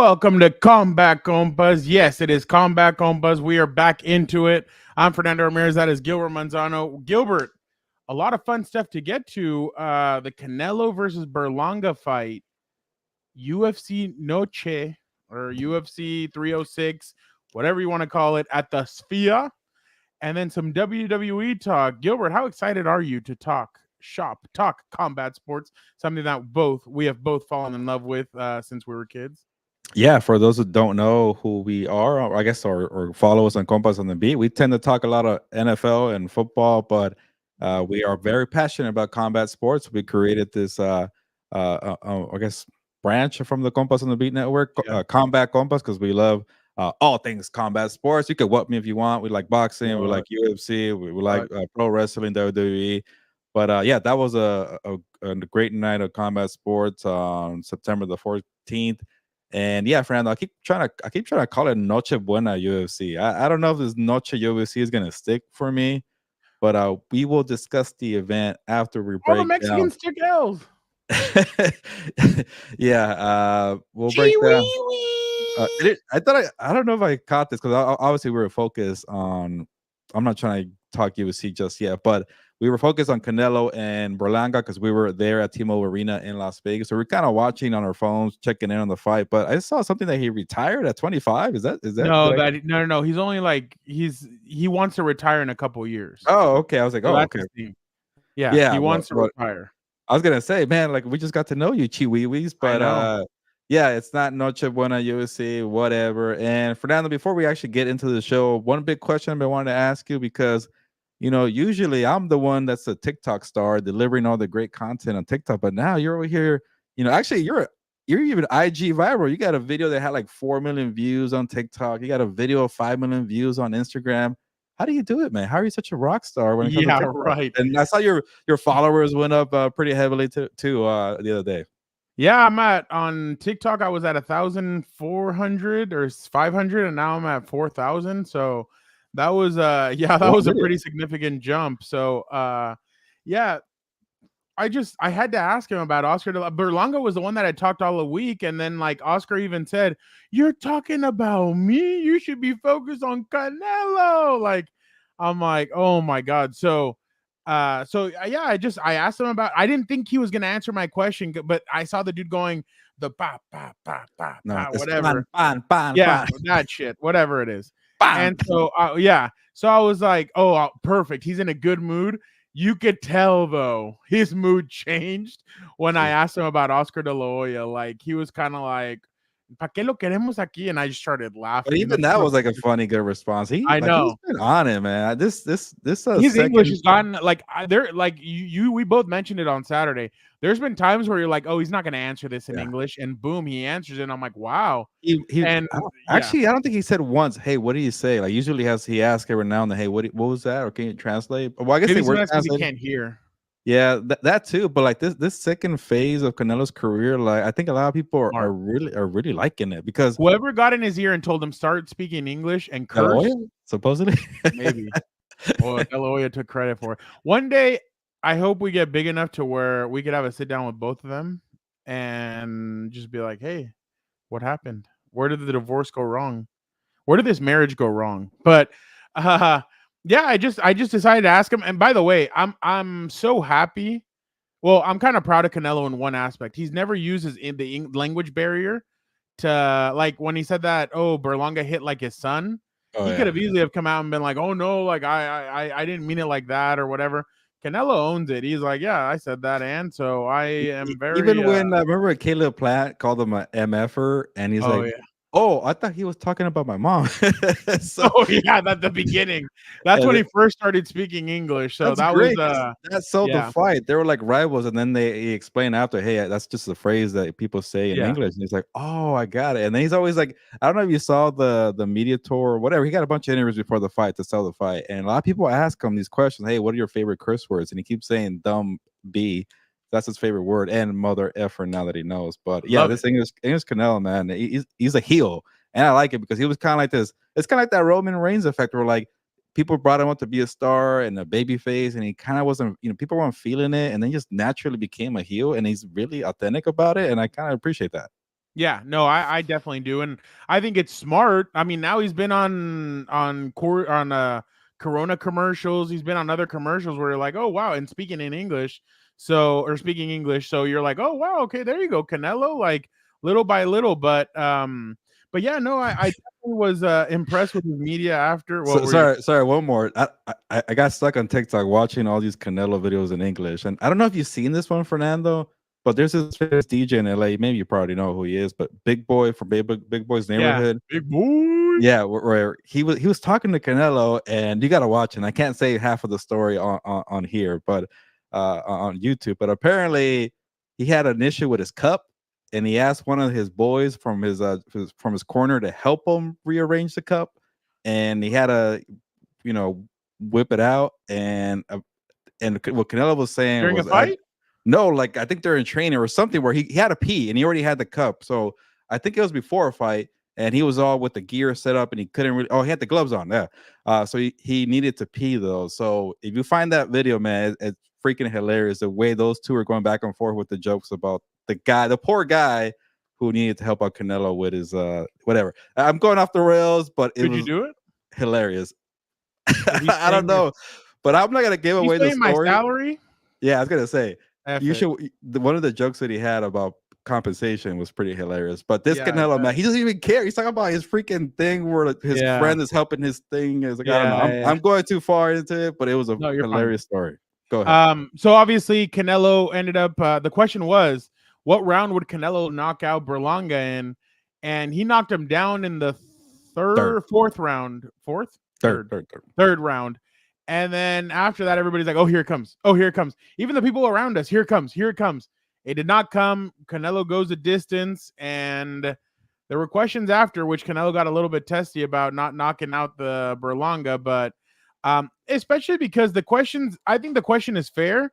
Welcome to Combat Compas. Yes, it is Combat Compas. We are back into it. I'm Fernando Ramirez. That is Gilbert Manzano. Gilbert, a lot of fun stuff to get to. The Canelo versus Berlanga fight, UFC Noche or UFC 306, whatever you want to call it, at the Sphere, and then some WWE talk. Gilbert, how excited are you to talk combat sports? Something that we have both fallen in love with since we were kids. Yeah, for those who don't know who we are, or I guess, or follow us on Compas on the Beat, we tend to talk a lot of NFL and football, but we are very passionate about combat sports. We created this, I guess, branch from the Compas on the Beat network, Combat Compas, because we love all things combat sports. You could whoop me if you want. We like boxing, we like UFC, we like pro wrestling, WWE. But yeah, that was a great night of combat sports on September the 14th. And yeah, Fernando, I keep trying to call it Noche Buena UFC. I don't know if this Noche UFC is gonna stick for me, but we will discuss the event after we break All the Mexicans took L's. Yeah, we'll break down. I don't know if I caught this because obviously we were focused on. I'm not trying to talk UFC just yet, but we were focused on Canelo and Berlanga because we were there at T-Mobile Arena in Las Vegas. So we're kind of watching on our phones, checking in on the fight. But I saw something that he retired at 25. Is that no? He's only like he wants to retire in a couple years. Oh, okay. I was like, so okay. Yeah, he wants to retire. I was gonna say, man, like we just got to know you, Chiwiwis, but yeah, it's not Noche Buena UFC, whatever. And Fernando, before we actually get into the show, one big question I wanted to ask you because usually I'm the one that's a TikTok star delivering all the great content on TikTok, but now you're over here, actually you're even IG viral. You got a video that had like 4 million views on TikTok. You got a video of 5 million views on Instagram. How do you do it, man? How are you such a rock star when it comes to TikTok? Right. And I saw your followers went up pretty heavily too the other day. Yeah, on TikTok. I was at 1,400 or 500, and now I'm at 4,000. So that was was a pretty significant jump. So yeah, I had to ask him about Oscar Berlanga. Was the one that I talked all the week, and then like Oscar even said, "You're talking about me. You should be focused on Canelo." Like, I'm like, oh my god. So yeah, I asked him about. I didn't think he was gonna answer my question, but I saw the dude going the ba ba ba ba ba whatever, that shit, whatever it is. And so so I was like, oh, perfect. He's in a good mood. You could tell though his mood changed when I asked him about Oscar De La Hoya. Like he was kind of like, ¿Pa qué lo queremos aquí? And I just started laughing. But even that was like a funny, good response. I know. He's been on it, man. This his English has gotten like we both mentioned it on Saturday. There's been times where you're like, oh, he's not going to answer this in English, and boom, he answers it. And I'm like, wow. Actually, I don't think he said once, "Hey, what do you say?" Like usually he asks every now and then, "Hey, what was that?" Or can you translate? Well, I guess maybe sometimes he can't hear. Yeah, that too. But like this second phase of Canelo's career, like I think a lot of people are really liking it because whoever got in his ear and told him start speaking English and curse, supposedly, maybe. Well, De La Hoya took credit for it. One day, I hope we get big enough to where we could have a sit down with both of them and just be like, "Hey, what happened? Where did the divorce go wrong? Where did this marriage go wrong?" But yeah, I just decided to ask him. And by the way, I'm so happy. Well, I'm kind of proud of Canelo in one aspect. He's never uses the language barrier to, like, when he said that, oh, Berlanga hit like his son. He could have easily have come out and been like, oh no, like I didn't mean it like that or whatever. Canelo owns it. He's like, yeah, I said that, and so I am very. Even when I remember Caleb Platt called him an MFer, and he's like, "Oh, I thought he was talking about my mom." Oh yeah, that's the beginning. That's when he first started speaking English. So that great. That sold the fight. They were like rivals, and then he explained after, "Hey, that's just a phrase that people say in English." And he's like, "Oh, I got it." And then he's always like, I don't know if you saw the media tour or whatever. He got a bunch of interviews before the fight to sell the fight, and a lot of people ask him these questions. Hey, what are your favorite curse words? And he keeps saying "dumb B." That's his favorite word, and mother effer now that he knows. But yeah, this English Canelo, man, he's a heel, and I like it because he was kind of like this. It's kind of like that Roman Reigns effect, where like people brought him up to be a star and a baby face, and he kind of wasn't. People weren't feeling it, and then just naturally became a heel, and he's really authentic about it, and I kind of appreciate that. Yeah, no, I definitely do, and I think it's smart. I mean, now he's been on Corona commercials. He's been on other commercials where you're like, oh wow, and speaking in English, speaking English, so you're like, oh wow, okay, there you go, Canelo, like little by little, but yeah, no, I definitely was impressed with his media after. What So were you? sorry, one more. I got stuck on TikTok watching all these Canelo videos in English, and I don't know if you've seen this one, Fernando. But there's this famous DJ in LA. Maybe you probably know who he is, but Big Boy from Big Boy's Yeah, Neighborhood. big boy. Yeah, where he was talking to Canelo, and you got to watch it. And I can't say half of the story on here, but on YouTube. But apparently, he had an issue with his cup, and he asked one of his boys from his corner to help him rearrange the cup, and he had to, you know, whip it out, and what Canelo was saying During a was, fight? no, like I think they're in training or something where he had to pee and he already had the cup. So I think it was before a fight, and he was all with the gear set up and he couldn't really. Oh, he had the gloves on. Yeah. So he needed to pee though. So if you find that video, man, it's freaking hilarious. The way those two are going back and forth with the jokes about the poor guy who needed to help out Canelo with his whatever. I'm going off the rails, but it Could you was do it? hilarious. If he's I don't paying your, know, but I'm not gonna give he's away the paying my story. salary. Yeah, I was gonna say F you it. should. One of the jokes that he had about compensation was pretty hilarious. But this Yeah, I Canelo bet. man, he doesn't even care. He's talking about his freaking thing where like, his Yeah, friend is helping his thing. It's like I don't know. yeah, I'm yeah. I'm going too far into it, but it was a No, you're fine. hilarious story. Go ahead. So obviously Canelo ended up. The question was, what round would Canelo knock out Berlanga in? And he knocked him down in the Third, fourth round, fourth, third, third, third. third round. And then after that, everybody's like, "Oh, here it comes! Oh, here it comes!" Even the people around us, here it comes! Here it comes! It did not come. Canelo goes a distance, and there were questions after, which Canelo got a little bit testy about not knocking out the Berlanga, but especially because I think the question is fair,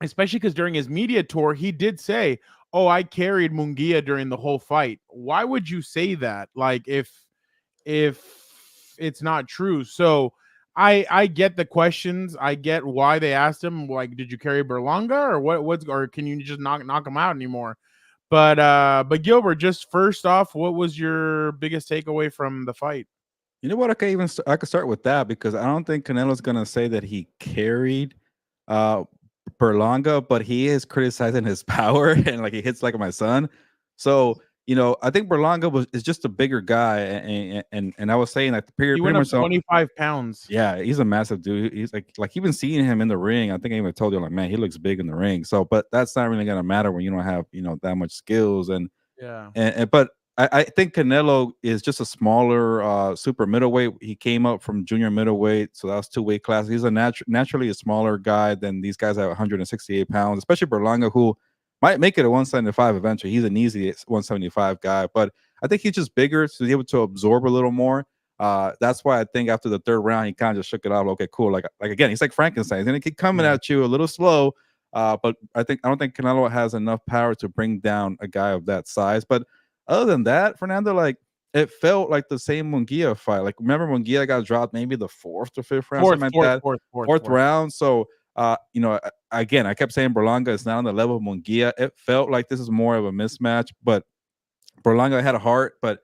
especially because during his media tour, he did say, "Oh, I carried Munguia during the whole fight." Why would you say that? Like, if it's not true. So I get the questions. I get why they asked him, like, did you carry Berlanga or what's, or can you just knock him out anymore? But Gilbert, just first off, what was your biggest takeaway from the fight? You know what? I could start with that because I don't think Canelo's gonna say that he carried uh Berlanga, but he is criticizing his power and like he hits like my son. So I think Berlanga is just a bigger guy, and I was saying like He pretty went up much 25 pounds. yeah, he's a massive dude. He's like even seeing him in the ring, I think I even told you like man, he looks big in the ring. So, but that's not really gonna matter when you don't have that much skills Yeah. but I think Canelo is just a smaller super middleweight. He came up from junior middleweight, so that's two weight classes. He's a naturally a smaller guy than these guys at 168 pounds, especially Berlanga, who might make it at 175 eventually. He's an easy 175 guy, but I think he's just bigger to be able to absorb a little more. That's why I think after the third round, he kind of just shook it out. Okay, cool. Like again, he's like Frankenstein. He's gonna keep coming at you a little slow. But I don't think Canelo has enough power to bring down a guy of that size. But other than that, Fernando, like it felt like the same Munguia fight. Like remember Munguia got dropped maybe the fourth or fifth round, something like that. Fourth round. So again, I kept saying Berlanga is not on the level of Munguia. It felt like this is more of a mismatch, but Berlanga had a heart, but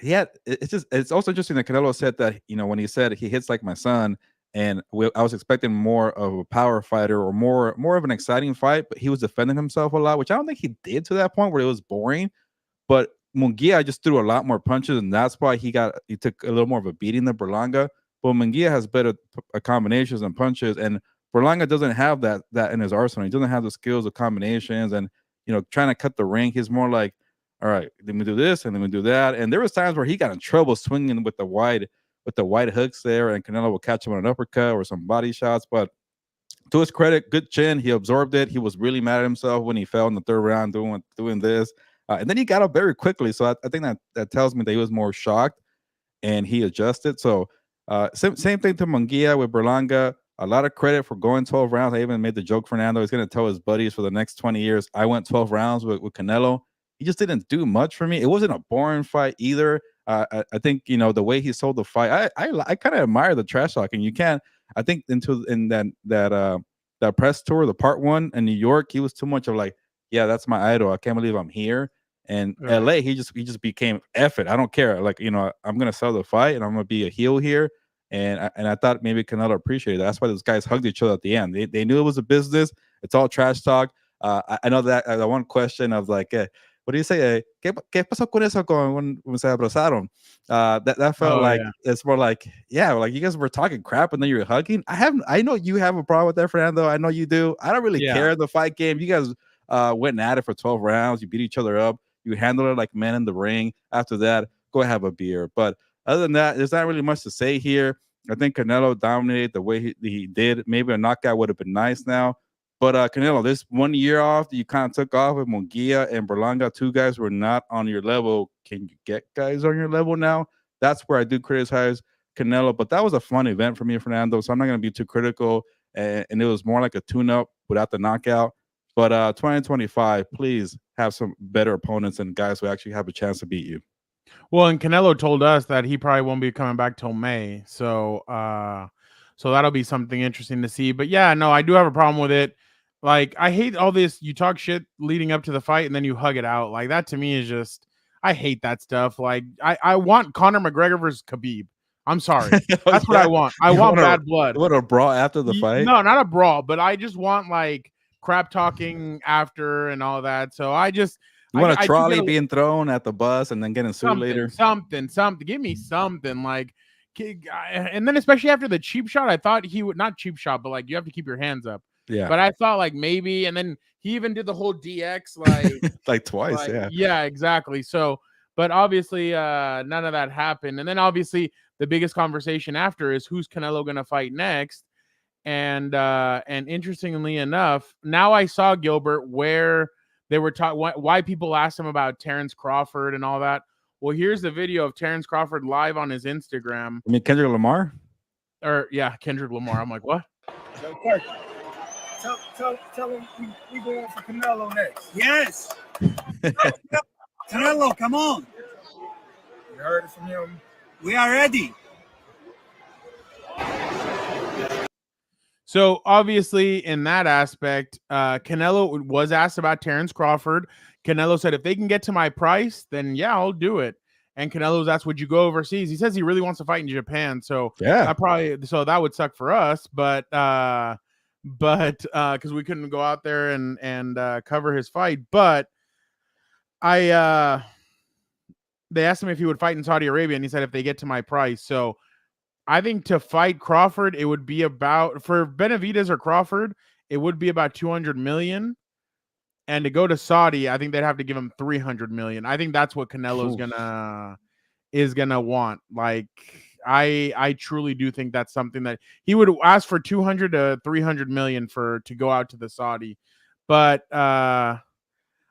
he had it's also interesting that Canelo said that when he said he hits like my son, and I was expecting more of a power fighter or more of an exciting fight, but he was defending himself a lot, which I don't think he did to that point where it was boring. But Munguia just threw a lot more punches, and that's why he took a little more of a beating than Berlanga. But Munguia has better combinations and punches, and Berlanga doesn't have that in his arsenal. He doesn't have the skills of combinations, and trying to cut the ring. He's more like, all right, let me do this and let me do that. And there was times where he got in trouble swinging with the wide hooks there, and Canelo will catch him on an uppercut or some body shots. But to his credit, good chin. He absorbed it. He was really mad at himself when he fell in the third round doing this. And then he got up very quickly. So I think that tells me that he was more shocked and he adjusted. So same thing to Munguia with Berlanga. A lot of credit for going 12 rounds. I even made the joke, Fernando. He's going to tell his buddies for the next 20 years, I went 12 rounds with Canelo. He just didn't do much for me. It wasn't a boring fight either. I think, the way he sold the fight, I kind of admire the trash talking. You can't, I think in that press tour, the part one in New York, he was too much of like, yeah, that's my idol. I can't believe I'm here. And Right. LA, he just became F it. I don't care. Like, I'm gonna sell the fight and I'm gonna be a heel here. And I thought maybe Canelo appreciated that. That's why those guys hugged each other at the end. They knew it was a business. It's all trash talk. I know that the one question of like, what do you say? ¿Qué pasó con eso when se abrazaron? That felt like yeah. it's more like, yeah, like you guys were talking crap and then you're hugging. I know you have a problem with that, Fernando. I know you do. I don't really care in the fight game. You guys went at it for 12 rounds. You beat each other up. You handled it like men in the ring. After that, go have a beer. But other than that, there's not really much to say here. I think Canelo dominated the way he did. Maybe a knockout would have been nice now. But Canelo, this 1 year off that you kind of took off with Munguia and Berlanga, two guys were not on your level. Can you get guys on your level now? That's where I do criticize Canelo. But that was a fun event for me, Fernando. So I'm not going to be too critical. And it was more like a tune-up without the knockout. But 2025, please have some better opponents and guys who actually have a chance to beat you. Well, and Canelo told us that he probably won't be coming back till May. So that'll be something interesting to see. But yeah, no, I do have a problem with it. Like, I hate all this. You talk shit leading up to the fight and then you hug it out. Like, that to me is just, I hate that stuff. Like, I want Conor McGregor versus Khabib. I'm sorry. That's what I want. I want bad blood. You want a brawl after the fight? No, not a brawl, but I just want like crap talking after and all that. So I just, you want a trolley being thrown at the bus and then getting sued later? Something. Give me something like, and then especially after the cheap shot, I thought he would, not cheap shot, but like you have to keep your hands up. Yeah. But I thought like maybe, and then he even did the whole DX like twice. Like, yeah. Yeah, exactly. So, but obviously none of that happened. And then obviously the biggest conversation after is who's Canelo going to fight next. And interestingly enough, now I saw, Gilbert, where they were talking, why people asked him about Terrence Crawford and all that. Well, here's the video of Terrence Crawford live on his Instagram. I mean, Kendrick Lamar? Kendrick Lamar. I'm like, what? Tell him we going for Canelo next. Yes. Canelo, come on. You heard it from him. We are ready. So obviously in that aspect, Canelo was asked about Terrence Crawford. Canelo said, if they can get to my price, then yeah, I'll do it. And Canelo's asked, would you go overseas? He says he really wants to fight in Japan. So yeah, that would suck for us, but because we couldn't go out there and cover his fight. But they asked him if he would fight in Saudi Arabia, and he said if they get to my price. So I think to fight Crawford, it would be about, for Benavidez or Crawford, it would be about 200 million. And to go to Saudi, I think they'd have to give him 300 million. I think that's what Canelo's gonna want. Like, I truly do think that's something that he would ask for 200 to 300 million to go out to the Saudi. But I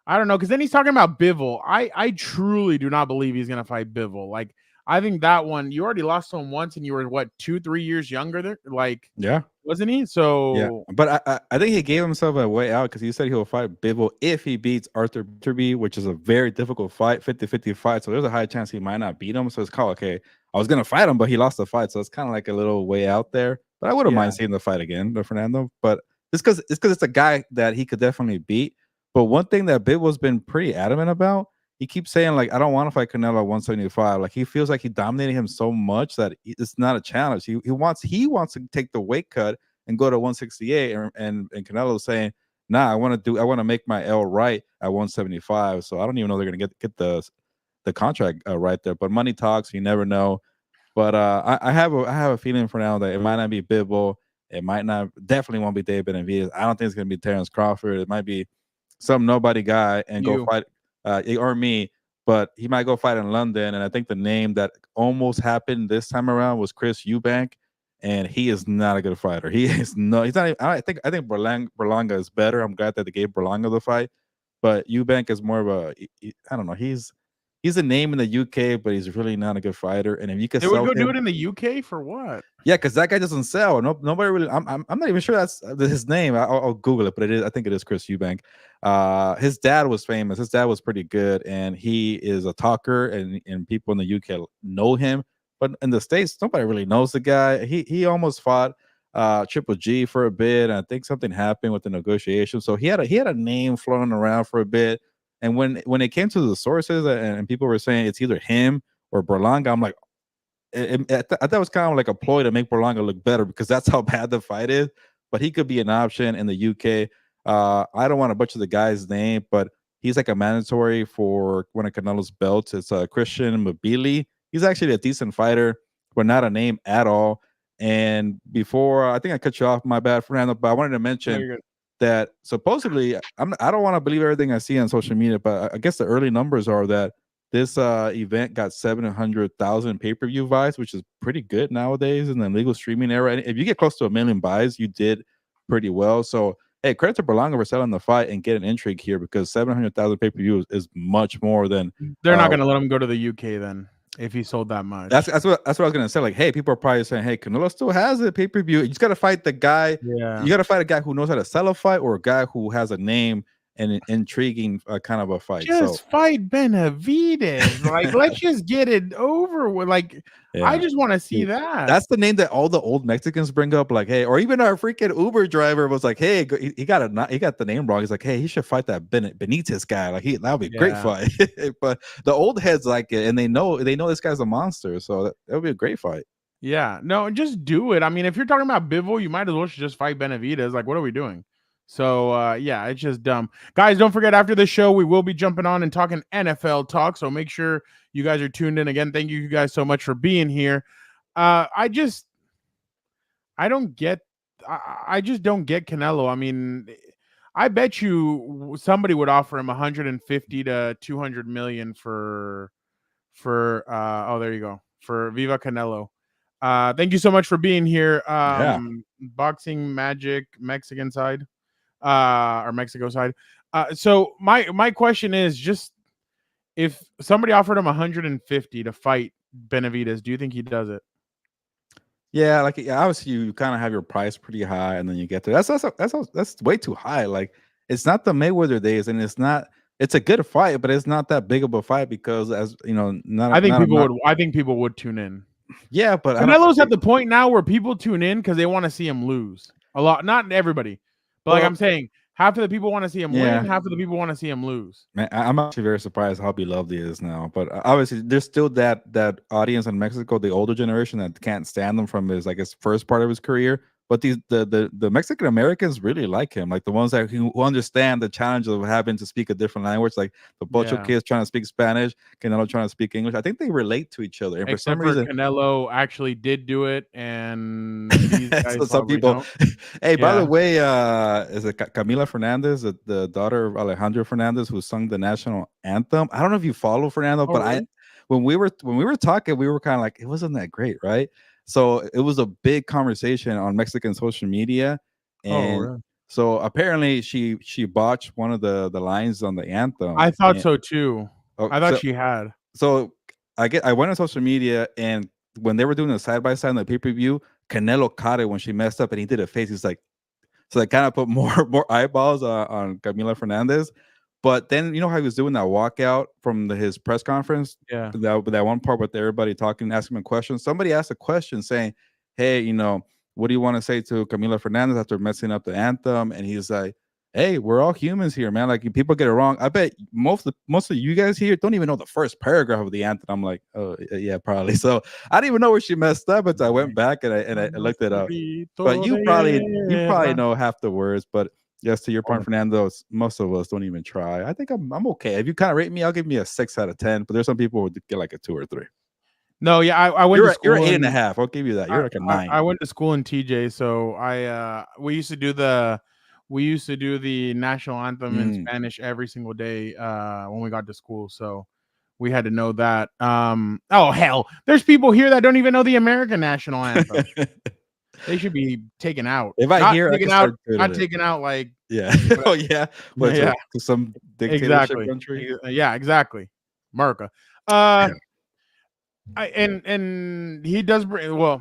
don't know, because then he's talking about Bivol. I truly do not believe he's gonna fight Bivol. Like, I think that one, you already lost to him once, and you were what, 2-3 years younger there? Like, yeah, wasn't he? So yeah, but I think he gave himself a way out because he said he'll fight Bivol if he beats Arthur Beterbiev, which is a very difficult fight, 50-50 fight. So there's a high chance he might not beat him. So it's called, okay, I was gonna fight him, but he lost the fight. So it's kind of like a little way out there. But I wouldn't mind seeing the fight again, Fernando. But it's because it's a guy that he could definitely beat. But one thing that Bivol's been pretty adamant about, he keeps saying, like, I don't want to fight Canelo at 175. Like, he feels like he dominated him so much that it's not a challenge. He wants to take the weight cut and go to 168. And Canelo's saying, nah, I want to make my L right at 175. So I don't even know they're gonna get the contract right there. But money talks. You never know. But I have a feeling for now that it might not be Bivol. It might not. Definitely won't be David Benavidez. I don't think it's gonna be Terrence Crawford. It might be some nobody guy and go fight or me, but he might go fight in London. And I think the name that almost happened this time around was Chris Eubank, and he is not a good fighter. He's not even, I think Berlanga is better. I'm glad that they gave Berlanga the fight, but Eubank is more of I don't know. He's a name in the UK, but he's really not a good fighter. And if you could, they would go do it in the UK for what? Yeah, because that guy doesn't sell. Nobody really. I'm not even sure that's his name. I'll Google it, but I think it is Chris Eubank. His dad was famous. His dad was pretty good, and he is a talker, and people in the UK know him. But in the States, nobody really knows the guy. He almost fought Triple G for a bit, and I think something happened with the negotiation. So he had a name floating around for a bit. And when it came to the sources and people were saying it's either him or Berlanga, I'm like, I thought it was kind of like a ploy to make Berlanga look better because that's how bad the fight is. But he could be an option in the UK. I don't want to butcher the guy's name, but he's like a mandatory for one of Canelo's belts. It's Christian Mabili. He's actually a decent fighter, but not a name at all. And before, I think I cut you off, my bad, Fernando, but I wanted to mention that supposedly, I don't want to believe everything I see on social media, but I guess the early numbers are that this event got 700,000 pay-per-view buys, which is pretty good nowadays in the legal streaming era. And if you get close to 1 million buys, you did pretty well. So, hey, credit to Berlanga for selling the fight and getting intrigue here because 700,000 pay-per-view is much more than. They're not going to let him go to the UK then if he sold that much. That's what I was going to say. Like, hey, people are probably saying, hey, Canelo still has a pay-per-view. You just got to fight the guy. Yeah. You got to fight a guy who knows how to sell a fight or a guy who has a name and an intriguing kind of a fight. Just fight Benavidez. Like, let's just get it over with. Like, yeah. I just want to see that. That's the name that all the old Mexicans bring up. Like, hey, or even our freaking Uber driver was like, hey, he got the name wrong. He's like, hey, he should fight that Benitez guy. Like, that would be a great fight. But the old heads like it, and they know this guy's a monster. So that would be a great fight. Yeah, no, just do it. I mean, if you're talking about Bivol, you might as well just fight Benavidez. Like, what are we doing? So, yeah, it's just dumb. Guys, don't forget, after the show, we will be jumping on and talking NFL talk. So make sure you guys are tuned in. Again, thank you guys so much for being here. I just don't get Canelo. I mean, I bet you somebody would offer him 150 to 200 million for there you go, for Viva Canelo. Thank you so much for being here. Boxing Magic Mexican side. Or Mexico side. So my question is just if somebody offered him 150 to fight Benavidez, do you think he does it? Yeah, like obviously you kind of have your price pretty high, and then you get there. That's way too high. Like it's not the Mayweather days, and it's a good fight, but it's not that big of a fight because I think people would tune in. Yeah, but Canelo's at the point now where people tune in because they want to see him lose a lot. Not everybody. But like I'm saying, half of the people want to see him win, half of the people want to see him lose. Man, I'm actually very surprised how beloved he is now. But obviously, there's still that audience in Mexico, the older generation that can't stand him from his first part of his career. But the Mexican Americans really like him, like the ones who understand the challenge of having to speak a different language, like the Pocho kids trying to speak Spanish, Canelo trying to speak English. I think they relate to each other. And for some reason, Canelo actually did do it, and these guys so some people. Don't. Hey, by the way, is it Camila Fernandez, the daughter of Alejandro Fernandez, who sung the national anthem? I don't know if you follow Fernando, but really? When we were talking, we were kind of like, it wasn't that great, right? So it was a big conversation on Mexican social media, and really? So apparently she botched one of the lines on the anthem. I thought so too. I thought she had. So I went on social media, and when they were doing the side by side on the pay-per-view, Canelo caught it when she messed up, and he did a face. He's like, so they kind of put more eyeballs on Camila Fernandez. But then, you know how he was doing that walkout from his press conference? Yeah. That one part with everybody talking, asking him questions. Somebody asked a question saying, hey, what do you want to say to Camila Fernandez after messing up the anthem? And he's like, hey, we're all humans here, man. Like, people get it wrong. I bet most of you guys here don't even know the first paragraph of the anthem. I'm like, oh, yeah, probably. So I didn't even know where she messed up until I went back and I looked it up. But you probably know half the words, but yes, to your point, Fernando, most of us don't even try. I think I'm okay. If you kind of rate me, I'll give me a 6 out of 10. But there's some people who would get like a 2 or 3. No, yeah, I went to school. You're 8.5. I'll give you that. You're like a 9. I went to school in TJ, so we used to do the national anthem in Spanish every single day when we got to school. So we had to know that. Oh hell, there's people here that don't even know the American national anthem. They should be taken out. If I hear, not taken out like oh yeah, to some dictatorship country. Yeah, exactly, America. And he does bring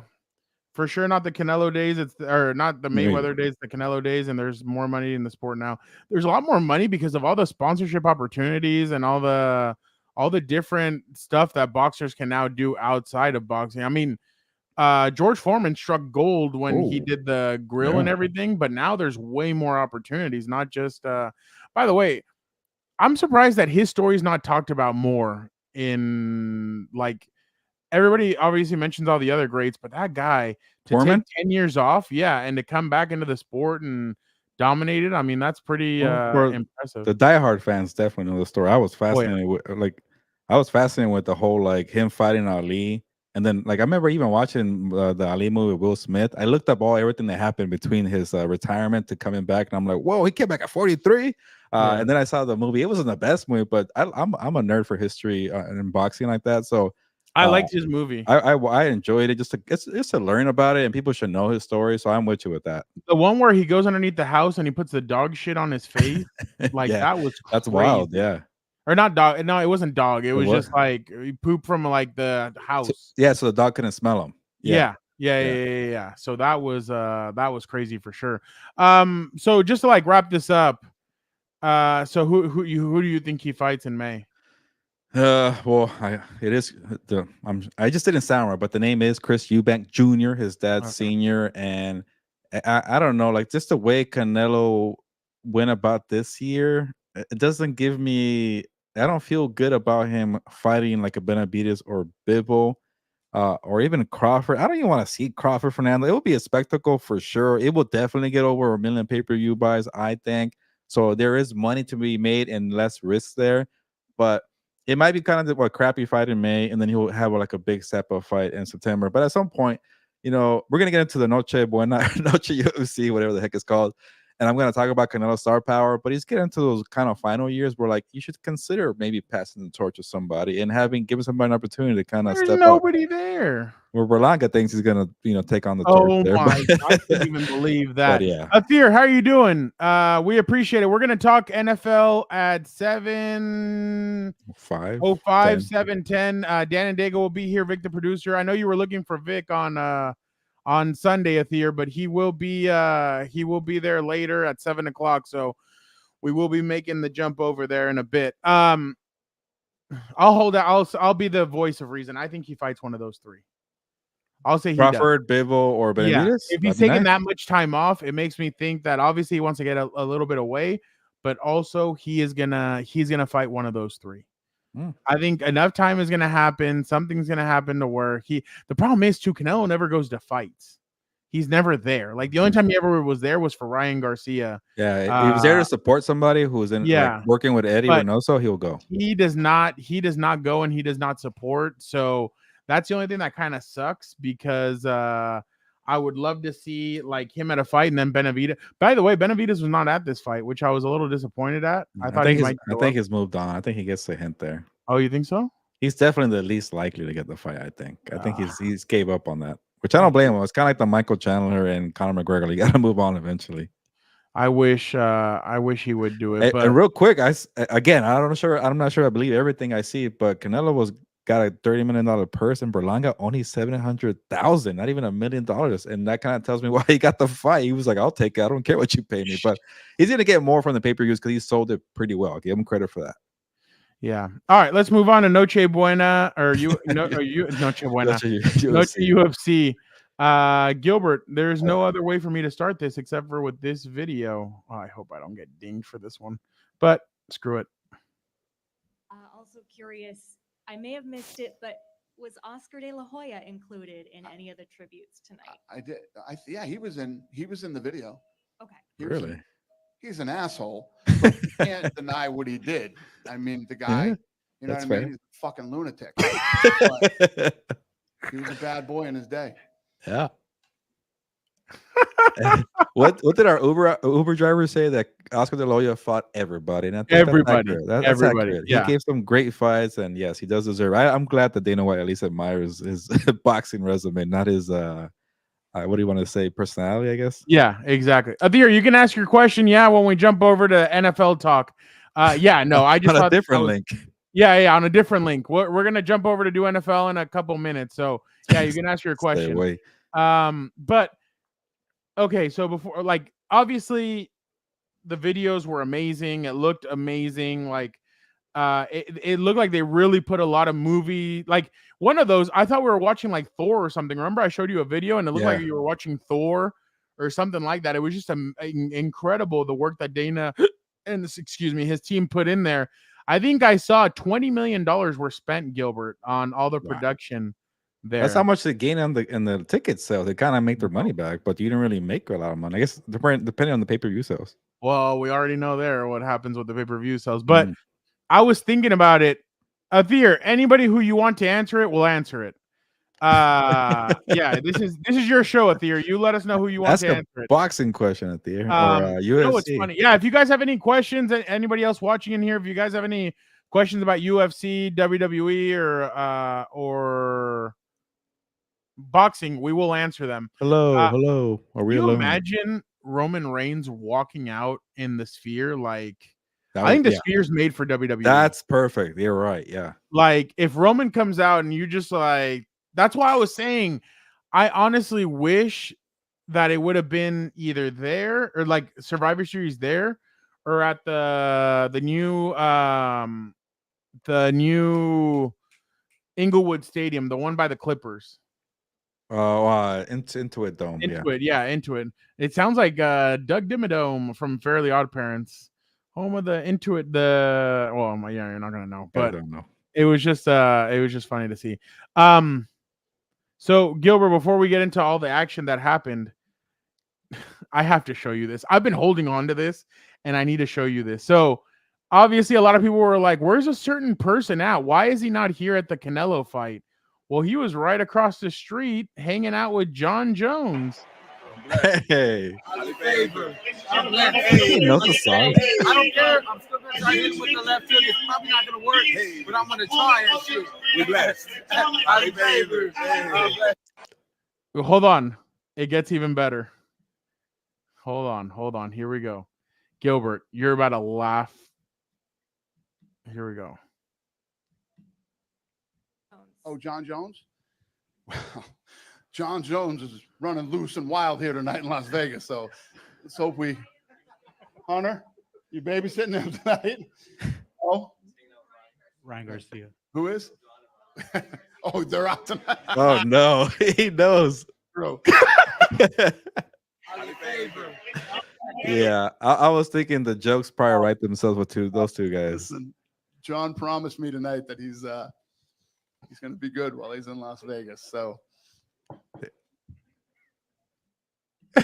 for sure not the Canelo days. Or not the Mayweather days, the Canelo days, and there's more money in the sport now. There's a lot more money because of all the sponsorship opportunities and all the different stuff that boxers can now do outside of boxing. I mean. George Foreman struck gold when he did the grill and everything, but now there's way more opportunities. Not just by the way, I'm surprised that his story is not talked about more in like everybody obviously mentions all the other greats, but that guy to Foreman? take 10 years off, yeah, and to come back into the sport and dominate it, I mean, that's pretty For impressive. the diehard fans definitely know the story. I was Oh, yeah. fascinated with the whole like him fighting Ali, and then like I remember even watching the Ali movie with Will Smith. I looked up everything that happened between his retirement to coming back, and I'm like, whoa, he came back at 43. Yeah. And then I saw the movie. It wasn't the best movie, but I'm a nerd for history and boxing like that. So I liked his movie. I enjoyed it. It's to learn about it, and people should know his story. So I'm with you with that. The one where he goes underneath the house and he puts the dog shit on his face, like Yeah, that was that's crazy. wild. Yeah. Or not dog. No, it wasn't dog. It was what? just like he pooped from like the house. So the dog couldn't smell him. Yeah. So that was crazy for sure. So just to like wrap this up, so who do you think he fights in May? Well, I just didn't sound right, but the name is Chris Eubank Jr. His dad's Okay. senior, and I don't know, like just the way Canelo went about this year, it doesn't give me. I don't feel good about him fighting like a Benavidez or Bivol, or even Crawford. I don't even want to see Crawford Fernando. It will be a spectacle for sure. It will definitely get over 1 million pay-per-view buys, I think. So there is money to be made and less risk there, but it might be kind of a crappy fight in May, and then he'll have like a big step-up fight in September. But at some point, we're gonna get into the Noche Buena, Noche UFC, whatever the heck it's called, and I'm gonna talk about Canelo star power. But he's getting into those kind of final years where like you should consider maybe passing the torch to somebody and giving somebody an opportunity to kind of There's step up. nobody there. Where Berlanga thinks he's gonna, take on the torch Oh there. my! I couldn't even believe that. But yeah, Athir, how are you doing? We appreciate it. We're gonna talk NFL at 7:05, 7:10. Dan and Dago will be here. Vic, the producer. I know you were looking for Vic on Sunday, Athir, but he will be there later at 7:00. So we will be making the jump over there in a bit. I'll hold out. I'll be the voice of reason. I think he fights one of those three. I'll say Crawford, Bivol, or Benavidez. Yeah, if he's taking that much time off, it makes me think that obviously he wants to get a little bit away, but also he's gonna fight one of those three. I think enough time is gonna happen. Something's gonna happen to where the problem is too, Canelo never goes to fights. He's never there. Like the only time he ever was there was for Ryan Garcia. Yeah, he was there to support somebody who was in like, working with Eddie Reynoso. He'll go. He does not go and he does not support. So that's the only thing that kind of sucks because I would love to see like him at a fight and then Benavidez. By the way, Benavidez was not at this fight, which I was a little disappointed at. I think he's moved on. I think he gets the hint there. Oh, you think so? He's definitely the least likely to get the fight. I think he's gave up on that, which I don't blame him. It's kind of like the Michael Chandler and Conor McGregor. You got to move on eventually. I wish he would do it. And real quick, I'm not sure I believe everything I see, but Canelo got a $30 million purse, and Berlanga only $700,000, not even $1 million, and that kind of tells me why he got the fight. He was like, "I'll take it. I don't care what you pay me," but he's gonna get more from the pay-per-views because he sold it pretty well. I'll give him credit for that. Yeah. All right, let's move on to Noche Buena Noche Buena, Noche UFC. Gilbert, there's no other way for me to start this except for with this video. Oh, I hope I don't get dinged for this one, but screw it. Also curious, I may have missed it, but was Oscar De La Hoya included in any of the tributes tonight? I did. Yeah, he was in the video. Okay. Really? He's an asshole. But you can't deny what he did. I mean, the guy, you know what I mean? He's a fucking lunatic. But he was a bad boy in his day. Yeah. What did our Uber driver say? That Oscar De La Hoya fought everybody. And everybody. Accurate. Yeah. He gave some great fights, and yes, he does deserve. I'm glad that Dana White at least admires his boxing resume, not his what do you want to say, personality, I guess. Yeah, exactly. Adir, you can ask your question. Yeah, when we jump over to NFL talk. Yeah, no, I just on a different link. Yeah, on a different link. We're gonna jump over to do NFL in a couple minutes. So yeah, you can ask your question. Stay away. But okay, so before, like, obviously the videos were amazing. It looked amazing. Like, it looked like they really put a lot of movie. Like one of those, I thought we were watching like Thor or something. Remember, I showed you a video and it looked like you were watching Thor or something like that. It was just incredible the work that Dana and excuse me, his team put in there. I think I saw $20 million were spent, Gilbert, on all the production there. That's how much they gain in the ticket sales. They kind of make their money back, but you didn't really make a lot of money. I guess depending on the pay-per-view sales. Well, we already know there what happens with the pay-per-view sales, but I was thinking about it. Athir, anybody who you want to answer it will answer it. Yeah, this is your show, Athir. You let us know who you want to answer it. Boxing question, Athir, or UFC. You know what's funny? Yeah, if you guys have any questions, anybody else watching in here, if you guys have any questions about UFC, WWE, or boxing, we will answer them. Hello. Are we you alone? Imagine Roman Reigns walking out in the Sphere? Like, I think the Sphere's made for WWE. That's perfect. You're right. Yeah. Like, if Roman comes out and you just like, that's why I was saying, I honestly wish that it would have been either there or like Survivor Series there, or at the new Inglewood Stadium, the one by the Clippers. Intuit Dome. Intuit. It sounds like Doug Dimmadome from Fairly Odd Parents, home of the Intuit. You're not gonna know, but I don't know. It was just funny to see. So Gilbert, before we get into all the action that happened, I have to show you this. I've been holding on to this, and I need to show you this. So obviously, a lot of people were like, "Where's a certain person at? Why is he not here at the Canelo fight?" Well, he was right across the street hanging out with John Jones. Hey. I'm blessed. He knows the song. I don't care. I'm still going to try to hit with the left hook. It's probably not going to work, but I'm going to try and shit. We blessed. I'm blessed. Hold on. It gets even better. Hold on. Here we go. Gilbert, you're about to laugh. Here we go. Oh, John Jones? Wow. John Jones is running loose and wild here tonight in Las Vegas. So let's hope Hunter, you babysitting him tonight? Oh, Ryan Garcia. Who is? Oh, they're out tonight. Oh, no. He knows. Bro. Yeah, I was thinking the jokes probably write themselves with those two guys. Listen, John promised me tonight that he's going to be good while he's in Las Vegas. So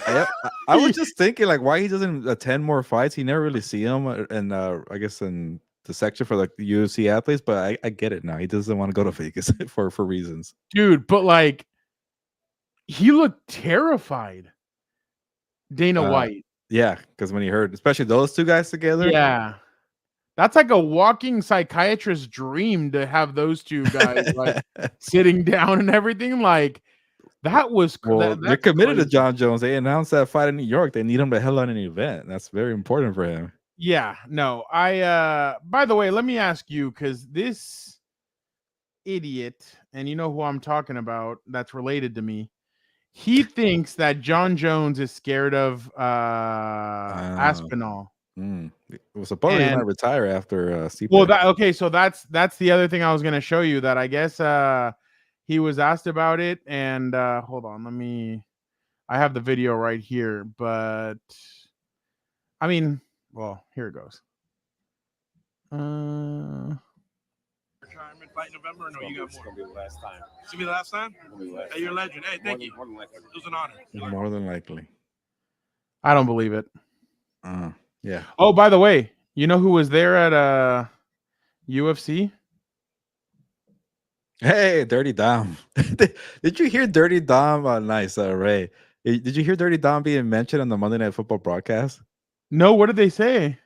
I was just thinking, like, why he doesn't attend more fights. He never really see him, and I guess in the section for like the UFC athletes. But I get it now. He doesn't want to go to Vegas for reasons, dude. But like, he looked terrified. Dana White. Yeah, because when he heard, especially those two guys together. Yeah. That's like a walking psychiatrist's dream to have those two guys like sitting down and everything. Like, that was they're committed to John Jones. They announced that fight in New York. They need him to hell on an event. That's very important for him. Yeah, no. By the way, let me ask you, because this idiot, and you know who I'm talking about, that's related to me. He thinks that John Jones is scared of Aspinall. It was supposed to retire after CPAC. Well, so that's the other thing I was going to show you, that I guess he was asked about it, and hold on, I have the video right here, but I mean, well, here it goes. Retirement fight in November? Or no, you got more. It's gonna be the last time. It's gonna be the last time? Hey, you're a legend. Hey, thank you. It was an honor. More than likely. I don't believe it. Yeah. Oh, by the way, you know who was there at UFC? Hey, Dirty Dom. Did you hear Dirty Dom? Nice, Ray. Did you hear Dirty Dom being mentioned on the Monday Night Football broadcast? No, what did they say?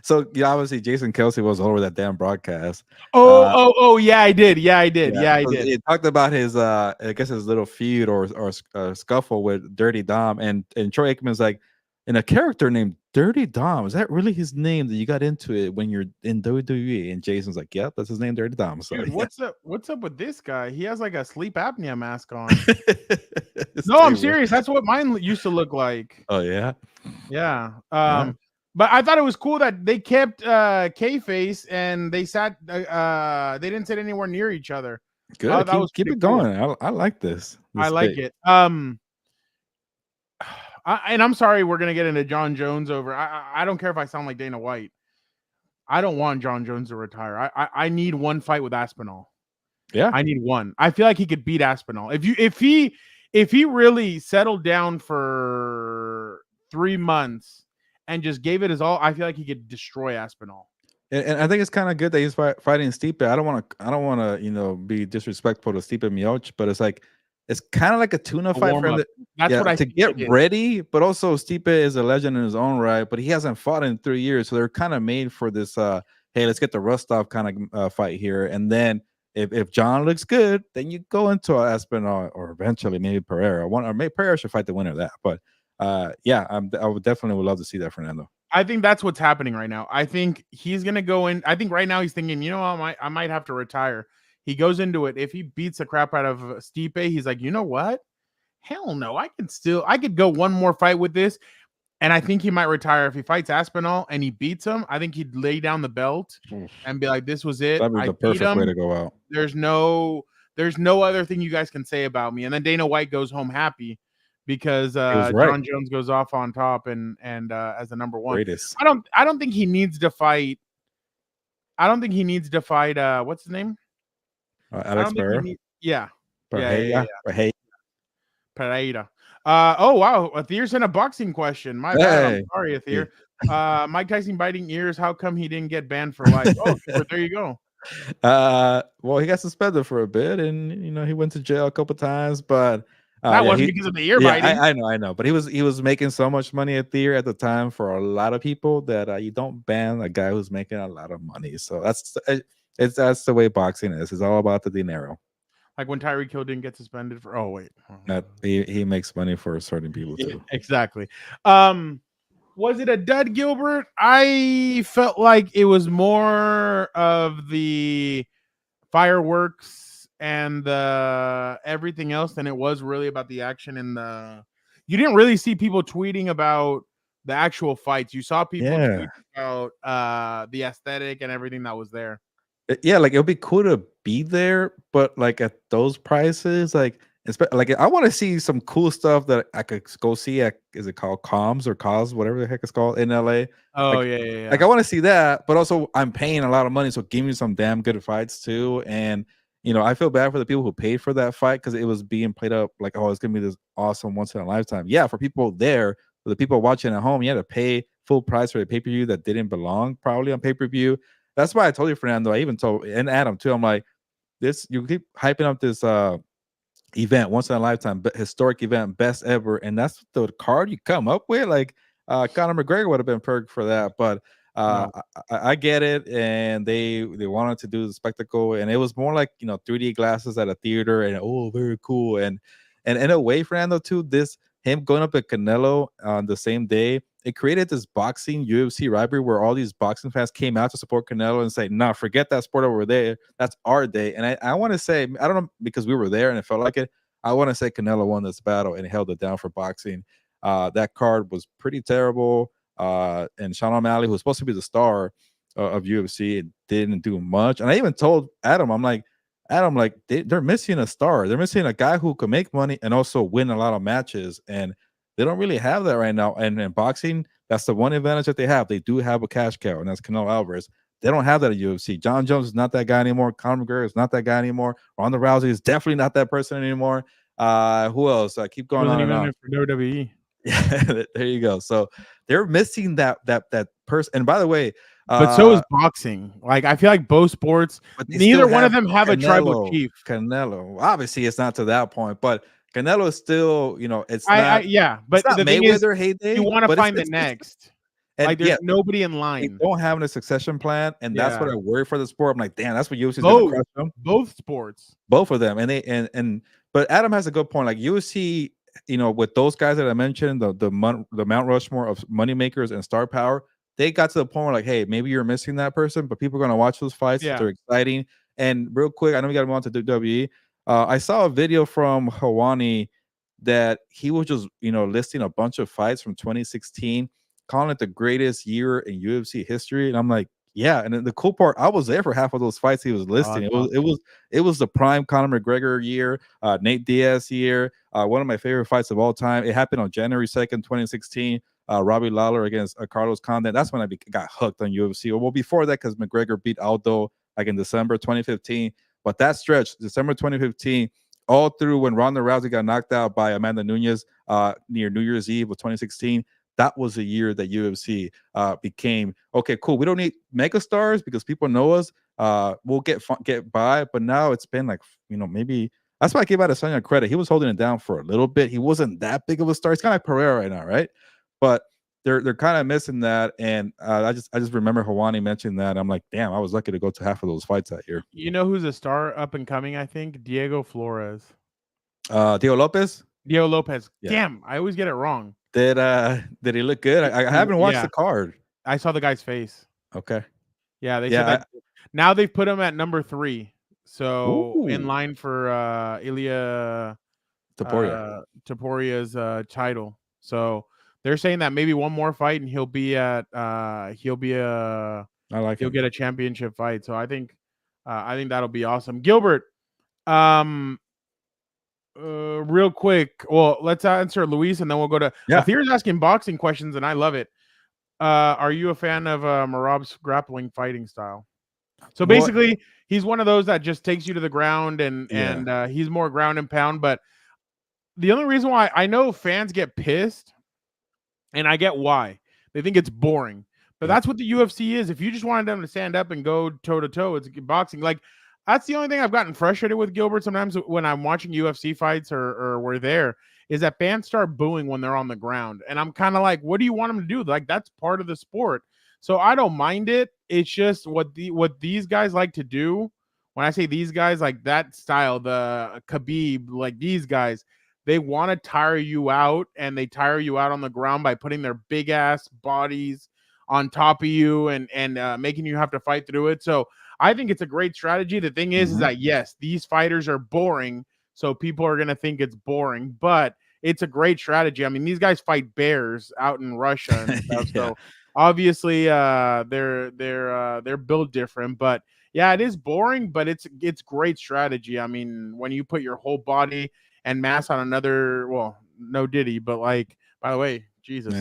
So yeah, obviously Jason Kelsey was over that damn broadcast. Oh, yeah, I did. I did. He talked about his I guess his little feud or scuffle with Dirty Dom, and Troy Aikman's like, and a character named Dirty Dom, is that really his name that you got into it when you're in WWE? And Jason's like, yep, that's his name, Dirty Dom. So dude, what's up with this guy? He has like a sleep apnea mask on. No, I'm serious. That's what mine used to look like. Oh yeah. Yeah. But I thought it was cool that they kept K-Face and they sat they didn't sit anywhere near each other. Good. That was keep it going. I like this. I like it. And I'm sorry, we're gonna get into John Jones over. I don't care if I sound like Dana White. I don't want John Jones to retire. I need one fight with Aspinall. Yeah, I need one. I feel like he could beat Aspinall. If he really settled down for 3 months and just gave it his all, I feel like he could destroy Aspinall. and I think it's kind of good that he's fighting Stipe. I don't want to, be disrespectful to Stipe Miocic, but it's like it's kind of like a tuna fight for him. That's what I to think get ready. But also Stipe is a legend in his own right, but he hasn't fought in 3 years, so they're kind of made for this. Hey, let's get the rust off kind of fight here, and then if John looks good, then you go into Aspinall or eventually maybe Pereira. Maybe Pereira should fight the winner of that. But I would definitely love to see that, Fernando. I think that's what's happening right now. I think he's gonna go in. I think right now he's thinking, I might have to retire. He goes into it. If he beats the crap out of Stipe, he's like, you know what? Hell no, I could go one more fight with this. And I think he might retire if he fights Aspinall and he beats him. I think he'd lay down the belt and be like, "This was it. That'd be the perfect way to go out. There's no other thing you guys can say about me." And then Dana White goes home happy because right. John Jones goes off on top and as the number one. Greatest. I don't think he needs to fight. I don't think he needs to fight. What's his name? Alex Pereira. Yeah. Pereira. Oh wow, Athir sent a boxing question. My bad. I'm sorry, Athir. Mike Tyson biting ears. How come he didn't get banned for life? Oh, there you go. Well, he got suspended for a bit, and he went to jail a couple times, but that wasn't because of the ear biting. I know, but he was making so much money at Athir at the time for a lot of people that you don't ban a guy who's making a lot of money. So that's the way boxing is. It's all about the dinero. Like when Tyreek Hill didn't get suspended for. Oh wait, he makes money for certain people too. Yeah, exactly. Was it a dud, Gilbert? I felt like it was more of the fireworks and the everything else than it was really about the action in the. You didn't really see people tweeting about the actual fights. You saw people tweet about the aesthetic and everything that was there. Yeah, like it would be cool to be there, but like at those prices, like I want to see some cool stuff that I could go see at, is it called Comms or Cos, whatever the heck it's called in LA? Oh, like, yeah. Like I want to see that, but also I'm paying a lot of money, so give me some damn good fights too. And I feel bad for the people who paid for that fight because it was being played up like, oh, it's gonna be this awesome once in a lifetime. Yeah, for people there, for the people watching at home, you had to pay full price for a pay-per-view that didn't belong probably on pay-per-view. That's why I told you, Fernando. I even told and Adam too. I'm like, you keep hyping up this event, once in a lifetime, historic event, best ever, and that's the card you come up with. Like Conor McGregor would have been perfect for that, but I get it, and they wanted to do the spectacle, and it was more like 3D glasses at a theater, and very cool, and in a way, Fernando too, him going up at Canelo on the same day, it created this boxing UFC rivalry where all these boxing fans came out to support Canelo and say, "No, forget that sport over there. That's our day." And I want to say, I don't know, because we were there and it felt like it. I want to say Canelo won this battle and held it down for boxing. That card was pretty terrible. And Sean O'Malley, who was supposed to be the star of UFC, didn't do much. And I even told Adam, I'm like, they're missing a star. They're missing a guy who can make money and also win a lot of matches. And they don't really have that right now. And in boxing, that's the one advantage that they have. They do have a cash cow, and that's Canelo Alvarez. They don't have that at UFC. John Jones is not that guy anymore. Conor McGregor is not that guy anymore. Ronda Rousey is definitely not that person anymore. Who else? I keep going on and on. For WWE. Yeah, there you go. So they're missing that person. And by the way, but so is boxing. Like I feel like both sports, neither one of them have a tribal chief. Canelo, obviously, it's not to that point, but Canelo is still, it's not. But it's not the Mayweather thing is, heyday. you want to find the next. Like there's nobody in They line. don't have a succession plan, and that's what I worry for the sport. I'm like, damn, that's what UFC is going to crush them. Both sports, both of them, and but Adam has a good point. Like UFC, with those guys that I mentioned, the Mount Rushmore of moneymakers and star power, they got to the point where like, hey, maybe you're missing that person, but people are going to watch those fights. Yeah. They're exciting. And real quick, I know we got to move on to WWE. I saw a video from Hawani that he was just, listing a bunch of fights from 2016, calling it the greatest year in UFC history. And I'm like, Yeah, and then the cool part, I was there for half of those fights he was listing. It was the prime Conor McGregor year, Nate Diaz year, one of my favorite fights of all time. It happened on January 2nd, 2016. Robbie Lawler against Carlos Condit. That's when I got hooked on UFC. Well, before that, because McGregor beat Aldo like in December 2015. But that stretch, December 2015, all through when Ronda Rousey got knocked out by Amanda Nunes near New Year's Eve of 2016. That was the year that UFC became okay. Cool. We don't need mega stars because people know us. We'll get by. But now it's been like maybe that's why I gave Adesanya credit. He was holding it down for a little bit. He wasn't that big of a star. It's kind of like Pereira right now, right? But they're kind of missing that. And I just remember Hawani mentioned that. I'm like, damn, I was lucky to go to half of those fights that year. You know who's a star up and coming? I think Diego Flores. Diego Lopez. Diego Lopez. Yeah. Damn, I always get it wrong. Did he look good? I haven't watched the card. I saw the guy's face. Okay. Yeah, they said that now they've put him at number 3. So in line for Ilya Taporia's title. So they're saying that maybe one more fight and he'll get a championship fight. So I think that'll be awesome. Gilbert, real quick. Well, let's answer Luis and then we'll go to Athir's asking boxing questions and I love it. Are you a fan of Merab's grappling fighting style? So basically, he's one of those that just takes you to the ground and he's more ground and pound. But the only reason why I know fans get pissed, and I get why, they think it's boring. But that's what the UFC is. If you just wanted them to stand up and go toe to toe, it's boxing. Like that's the only thing I've gotten frustrated with Gilbert sometimes when I'm watching UFC fights or we're there. Is that fans start booing when they're on the ground. And I'm kind of like, what do you want them to do? Like, that's part of the sport. So I don't mind it. It's just what these guys like to do. When I say these guys, like that style, the Khabib, like these guys, they want to tire you out, and they tire you out on the ground by putting their big ass bodies on top of you and making you have to fight through it. So I think it's a great strategy. The thing is that, yes, these fighters are boring. So people are going to think it's boring, but it's a great strategy. I mean, these guys fight bears out in Russia and stuff. So obviously they're built different, but yeah, it is boring, but it's great strategy. I mean, when you put your whole body and mass on another, well, no Diddy, but like, by the way, Jesus.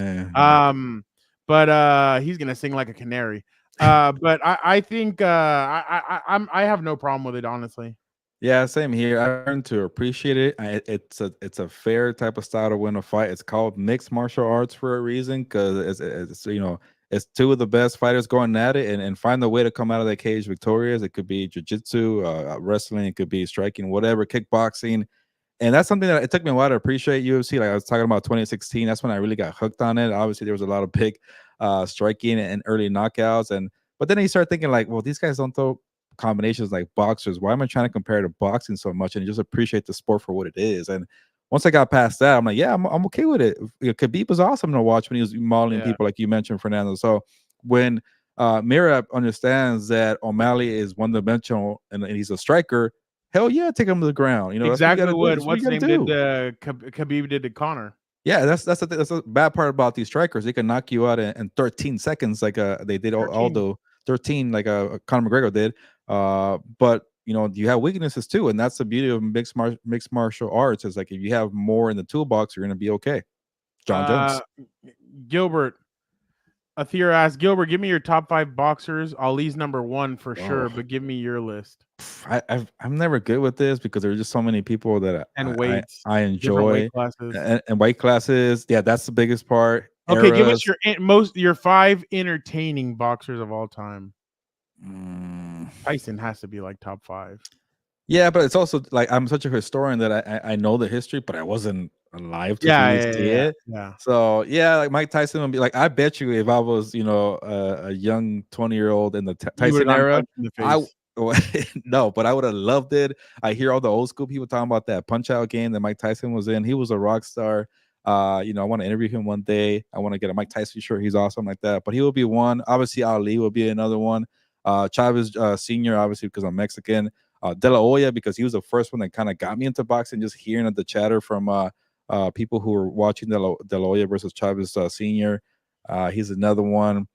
But he's going to sing like a canary. But I think I have no problem with it, honestly. Yeah, same here. I learned to appreciate it. It's a fair type of style to win a fight. It's called mixed martial arts for a reason, because it's two of the best fighters going at it and find a way to come out of that cage victorious. It could be jiu-jitsu, wrestling, it could be striking, whatever, kickboxing. And that's something that it took me a while to appreciate UFC. Like I was talking about 2016, that's when I really got hooked on it. Obviously, there was a lot of big striking and early knockouts, but then you start thinking like, well, these guys don't throw combinations like boxers. Why am I trying to compare to boxing so much and just appreciate the sport for what it is? And once I got past that, I'm like, yeah, I'm okay with it. Khabib was awesome to watch when he was mauling people, like you mentioned, Fernando. So when Merab understands that O'Malley is one-dimensional and he's a striker, hell yeah, take him to the ground. Exactly what's name did Khabib did to Conor. Yeah, that's the bad part about these strikers. They can knock you out in 13 seconds, like they did Aldo. 13, like Conor McGregor did. But you have weaknesses too, and that's the beauty of mixed martial arts. Is like if you have more in the toolbox, you're gonna be okay. John Jones. Gilbert. Athir asked, Gilbert, give me your top 5 boxers. Ali's number 1 for sure, but give me your list. I'm never good with this because there's just so many people that I enjoy. Weight classes. And weight classes. Yeah, that's the biggest part. Okay, give us your 5 entertaining boxers of all time. Tyson has to be like top 5. Yeah, but it's also like I'm such a historian that I know the history, but I wasn't alive to see it. Yeah. So yeah, like Mike Tyson would be like, I bet you if I was a young 20-year-old in the Tyson era, no, but I would have loved it. I hear all the old school people talking about that Punch-Out game that Mike Tyson was in. He was a rock star. I want to interview him one day. I want to get a Mike Tyson shirt. He's awesome like that. But he will be one. Obviously, Ali will be another one. Chavez Sr., obviously, because I'm Mexican. De La Hoya, because he was the first one that kind of got me into boxing, just hearing the chatter from people who were watching De La Hoya versus Chavez Sr. He's another one.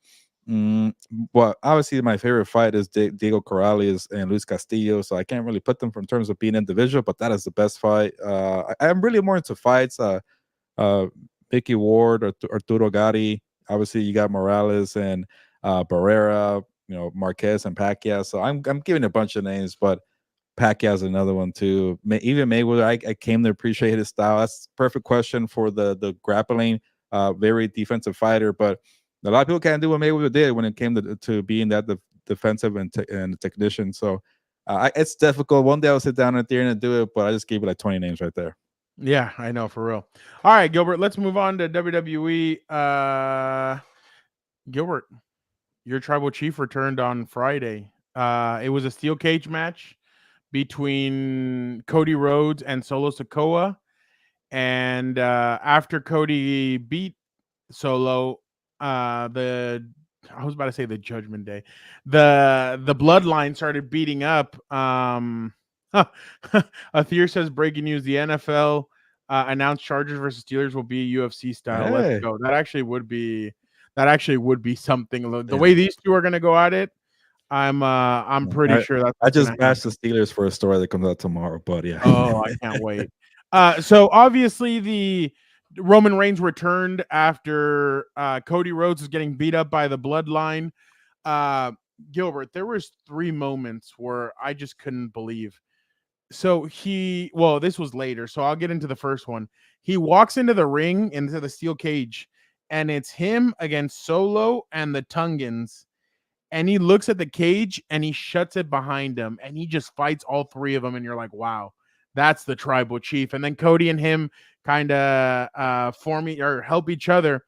Well, obviously my favorite fight is Diego Corrales and Luis Castillo, so I can't really put them from terms of being individual, but that is the best fight. I'm really more into fights. Mickey Ward or Arturo Gatti. Obviously, you got Morales and Barrera, Marquez and Pacquiao. So I'm giving a bunch of names, but Pacquiao's another one too. Even Mayweather, I came to appreciate his style. That's perfect question for the grappling. Very defensive fighter, but a lot of people can't do what Mayweather did when it came to being that defensive and technician. So it's difficult. One day I'll sit down at the end and do it, but I just gave you like 20 names right there. Yeah, I know, for real. All right, Gilbert, let's move on to WWE. Gilbert, your tribal chief returned on Friday. It was a steel cage match between Cody Rhodes and Solo Sikoa. And after Cody beat Solo, I was about to say the Judgment Day, the bloodline started beating up. Athir says, breaking news: the NFL announced Chargers versus Steelers will be UFC style. Hey. Let's go. That actually would be something. The way these two are going to go at it, I'm pretty sure that's. I just bashed the Steelers for a story that comes out tomorrow, but yeah. Oh, I can't wait. So obviously the Roman Reigns returned after Cody Rhodes is getting beat up by the bloodline. Gilbert, there was 3 moments where I just couldn't believe. So this was later, so I'll get into the first one. He walks into the ring, into the steel cage, and it's him against Solo and the Tungans. And he looks at the cage and he shuts it behind him, and he just fights all 3 of them. And you're like, wow, that's the tribal chief. And then Cody and him kind of help each other.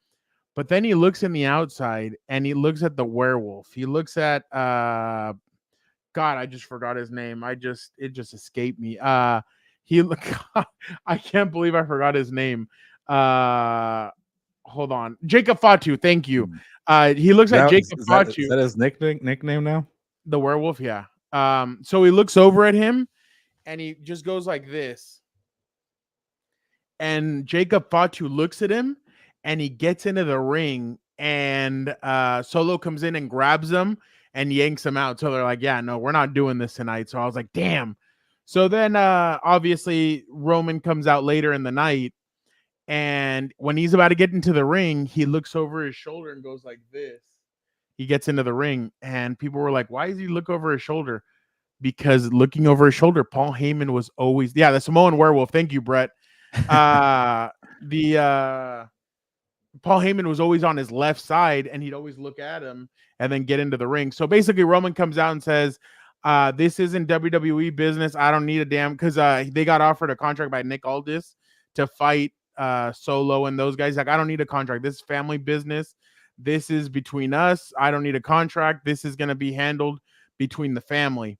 But then he looks in the outside and he looks at the werewolf. He looks at God, I just forgot his name. It just escaped me. I can't believe I forgot his name. Hold on. Jacob Fatu, thank you. He looks at Jacob Fatu. Is that his nickname now? The werewolf, yeah. So he looks over at him and he just goes like this. And Jacob Fatu looks at him and he gets into the ring, and Solo comes in and grabs him and yanks him out. So they're like, yeah, no, we're not doing this tonight. So I was like, damn. So then obviously Roman comes out later in the night, and when he's about to get into the ring, he looks over his shoulder and goes like this. He gets into the ring, and people were like, why does he look over his shoulder? Because looking over his shoulder, Paul Heyman was always, the Samoan werewolf. Thank you, Brett. Paul Heyman was always on his left side, and he'd always look at him and then get into the ring. So basically Roman comes out and says, this isn't WWE business. I don't need a damn, because they got offered a contract by Nick Aldis to fight Solo and those guys. Like, I don't need a contract. This is family business. This is between us. I don't need a contract. This is going to be handled between the family.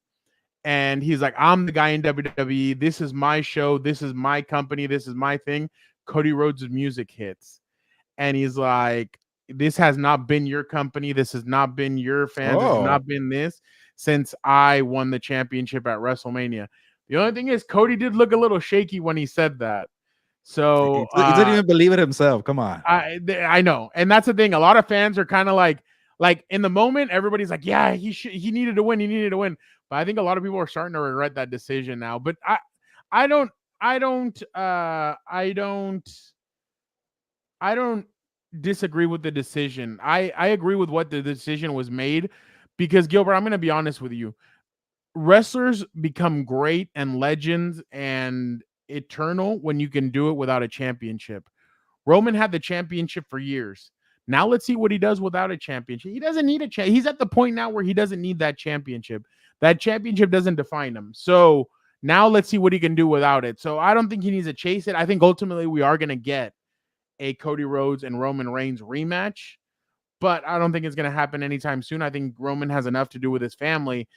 And he's like, I'm the guy in WWE. This is my show. This is my company. This is my thing. Cody Rhodes' music hits. And he's like, this has not been your company. This has not been your fans. This has not been this since I won the championship at WrestleMania. The only thing is, Cody did look a little shaky when he said that. So he didn't even believe it himself. Come on. I know. And that's the thing. A lot of fans are kind of like in the moment, everybody's like, yeah, he needed to win. He needed to win. But I think a lot of people are starting to regret that decision now. But I don't disagree with the decision. I agree with what the decision was made, because Gilbert, I'm going to be honest with you. Wrestlers become great and legends and eternal when you can do it without a championship. Roman had the championship for years. Now let's see what he does without a championship. He doesn't need a championship. He's at the point now where he doesn't need that championship. That championship doesn't define him. So now let's see what he can do without it. So I don't think he needs to chase it. I think ultimately we are going to get a Cody Rhodes and Roman Reigns rematch, but I don't think it's going to happen anytime soon. I think Roman has enough to do with his family,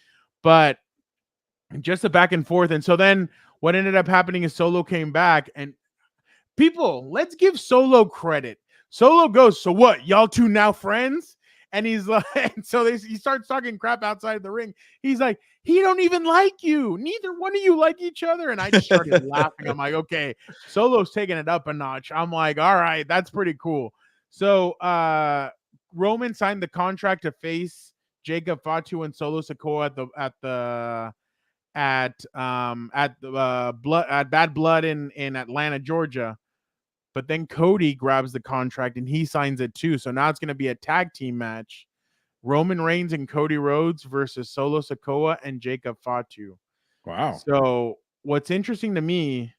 but just a back and forth. And so then what ended up happening is Solo came back, and people, let's give Solo credit. Solo goes, so what? Y'all two now friends? And he's like, and so he starts talking crap outside the ring. He's like, he don't even like you. Neither one of you like each other. And I just started laughing. I'm like, okay, Solo's taking it up a notch. I'm like, all right, that's pretty cool. So Roman signed the contract to face Jacob Fatu and Solo Sikoa at Bad Blood in Atlanta, Georgia. But then Cody grabs the contract and he signs it too. So now it's going to be a tag team match. Roman Reigns and Cody Rhodes versus Solo Sikoa and Jacob Fatu. Wow. So what's interesting to me